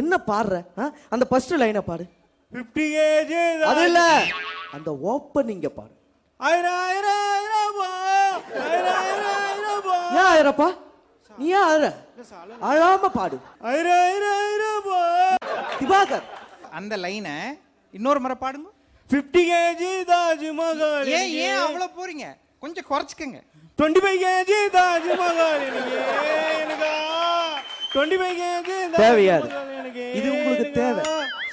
என்ன பாடுற அந்த ஃபர்ஸ்ட் லைனை பாடு. 50 கேஜி அது இல்ல, அந்த ஓப்பனிங்க பாடு. ஏன் ஆயிரப்பா, நீ ஏன் ஆயிர? அழாம பாடு திவாகர். அந்த லைனை இன்னொரு முறை பாடுங்க. 50 கேஜி தாஜ்மஹால். ஏன் அவ்வளவு போறீங்க? கொஞ்சம் குறைச்சுக்கங்க. 25 கேஜி தாஜ்மஹால். 25 கேஜி தேவையாது, இது உங்களுக்கு தேவை.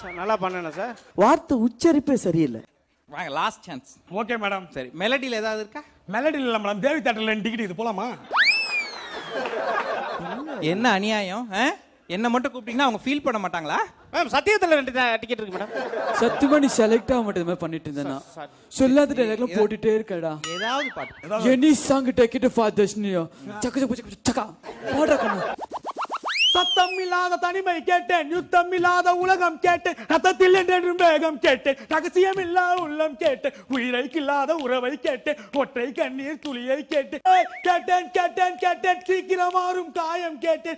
சார் நல்லா பண்ணேன் சார். வார்த்தை உச்சரிப்பே சரியில்லை. வாங்க, லாஸ்ட் சான்ஸ். Okay madam. சரி, மெலடியில் ஏதாவது இருக்கா? மெலடி இல்ல மேடம், தேவி தேட்டர்ல டிக்கெட் இது போலாமா? என்ன அநியாயம்? என்ன மட்டும் கூப்பிட்டீங்கன்னா அவங்க ஃபீல் பண்ண மாட்டாங்களா? மேம் சத்தியத்தில் 2 டிக்கெட் இருக்கு மேடம். சத்தியமா நீ செலக்ட் ஆக மட்டுமே பண்ணிட்டு இருந்தேன்னா சொல்லாத டைலாக்லாம் போட்டுட்டே இருக்கடா. ஏதாவது பாட்டு. Any song take it for தஷ்னியோ சக்க சக்க சக்க பாடுற கண்ணா. சத்தம் இல்லாத தனிமை கேட்டேன், யுத்தம் இல்லாத உலகம் கேட்டேன், ரத்தத்தில் என்றென்றும் வேகம் கேட்டேன், ரகசியம் இல்லா உள்ளம் கேட்டேன், உயிரை கில்லாத உறவை கேட்டேன், ஒற்றை கண்ணீர் துளியை கேட்டேன், கேட்டேன் கேட்டேன் கேட்டேன் சீக்கிரம் மாறும் காயம் கேட்டேன்,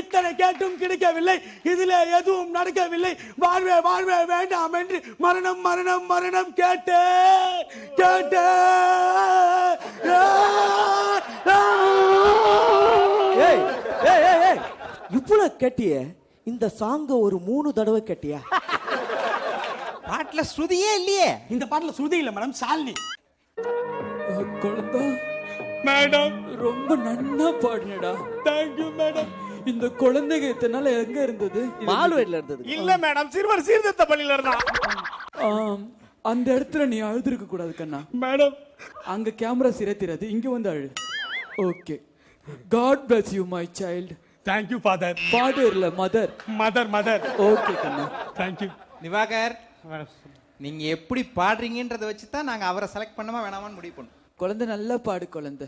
இத்தனை கேட்டும் கிடைக்கவில்லை, இதிலே எதுவும் நடக்கவில்லை, வாழ்வே வாழ்வே வேண்டாம் என்று மரணம் மரணம் மரணம் கேட்டேன் கேட்டேன். ஏய் ஏய் ஏய் ஏய், இவ்வளவு கேட்டிய, இந்த சாங்க ஒரு 3 தடவை கேட்டியா? பாட்டுல ஸ்ருதியே இல்லையே. இந்த பாட்டுல சுருதி இல்ல மேடம், சாலினி. குழந்தை மேடம் ரொம்ப நன்னா பாடுனடா. Thank you madam. இந்த குழந்தைங்க இத்தனை நாள் எங்க இருந்தது? பால்வேட்ல இருந்தது. இல்ல மேடம், சிறுவர் சீர்திருத்த பள்ளியில இருந்தா. அந்த இடத்துல நீ அழுதுருக்க கூடாது கண்ணா. மேடம் அங்க கேமரா சிரத்திராது, இங்க வந்து அழு. Okay, God bless you my child. Thank you father. Father இல்ல மதர். மதர். ஓகே கண்ணா, தேங்க்யூ. திவாகர், நீங்க எப்படி பாடுறீங்கன்றத வச்சு தான் நாங்க அவரை செலக்ட் பண்ணமா வேணாமான்னு முடிவு பண்ணோம். குழந்தை நல்லா பாடு குழந்தை.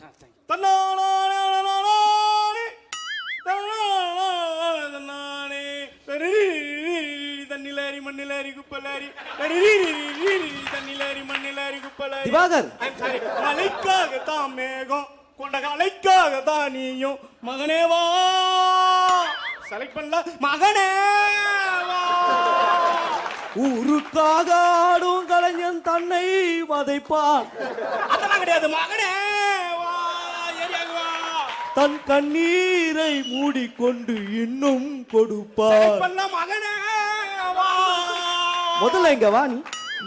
தண்ணிலாரி மண்ணிலாரி குப்பலாரி தண்ணிலாரி மண்ணிலாரி குப்பலாரி. திவாகர், மலைக்காக தான் மேகம், கொண்ட கலைக்காக தான் நீயும், மகனே வா. செலக்ட் பண்ணல, மகனே வா. ஊருக்காக ஆடும் கலைஞன் தன்னை வதைப்பான், அதெல்லாம் கிடையாது, மகனே வா. ஏரியாக்கு வா. தன் கண்ணீரை மூடிக்கொண்டு இன்னும் கொடுப்பான். செலக்ட் பண்ணல, மகனே வா. முதல்ல இங்க வா. நீ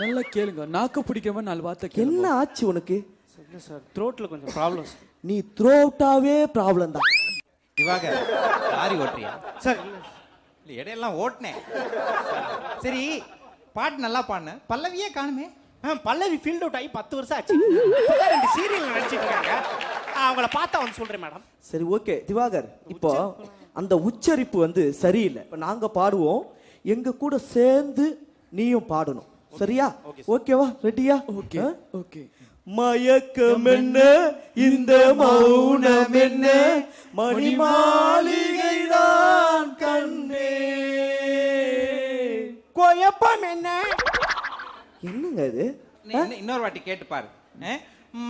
நல்லா கேளுங்க, நாக்கு பிடிக்கிற மாதிரி 4 வார்த்தை கேளு. என்ன ஆச்சு உனக்கு? இல்ல சார், த்ரோட்ல கொஞ்சம் ப்ராப்ளம். நீ த்ரோட்டாவே ப்ராப்ளம் தான். திவாகர், லாரி ஓட்டுறியா? சார் இல்ல, இடையெல்லாம் ஓட்டுனேன். சரி, பாட்டு நல்லா பாடுன, பல்லவியே காணுமே. பல்லவி ஃபீல்ட் அவுட் ஆகி 10 வருஷம் ஆச்சு. இப்பதான் 2 சீரியல் நடிச்சிட்டு இருக்காங்க. அவங்கள பார்த்தா வந்து சொல்றேன் மேடம். சரி ஓகே திவாகர், இப்போ அந்த உச்சரிப்பு வந்து சரியில்லை. இப்போ நாங்க பாடுவோம், எங்க கூட சேர்ந்து நீயும் பாடணும், சரியா? ஓகேவா? ரெடியா? Okay okay. மயக்கம் என்ன, இந்த மௌனம் என்ன, மணி மாளிகை தான் கண்ணே. குழப்பம் என்ன? என்னங்க இது? இன்னொரு வாட்டி கேட்டு பாரு.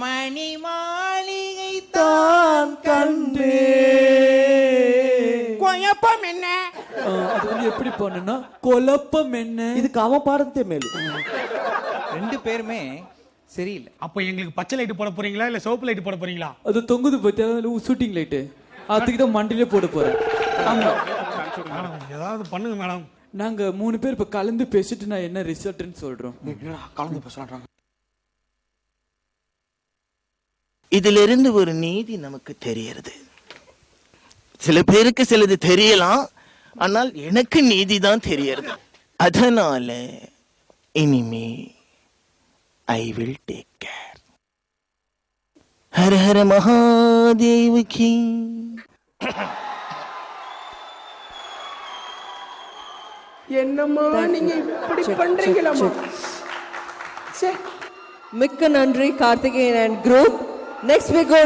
மணி மாளிகை தான் கண்ணே. குழப்பம் என்ன? அது வந்து எப்படி பண்ணுனா, குழப்பம் என்ன. இதுக்கு அவன் பாடத்தே மேலு. 2 பேருமே சரியில்லை. அப்ப எங்களுக்கு பச்சை லைட் போட போறீங்களா இல்ல சிவப்பு லைட் போட போறீங்களா? அது தொங்குது பத்தியா ஷூட்டிங் லைட்டு, அதுக்கு தான் மண்டிலே போட போறேன். ஆமா, ஏதாவது பண்ணுங்க மேடம். நாங்க 3 பேர் இப்ப கலந்து பேசிட்டு நான் என்ன ரிசல்ட்னு சொல்றோம். கலந்து பேசலாம். இதிலிருந்து ஒரு நீதி நமக்கு தெரியறது. சில பேருக்கு சிலது தெரியலாம், ஆனால் எனக்கு நீதி தான் தெரியறது. அதனால இனிமே I will take care. Har Har Mahadev கி. என்னம்மா நீங்க இப்படி பண்றீங்களா? மிக்க நன்றி Karthikeyan and group. Next we go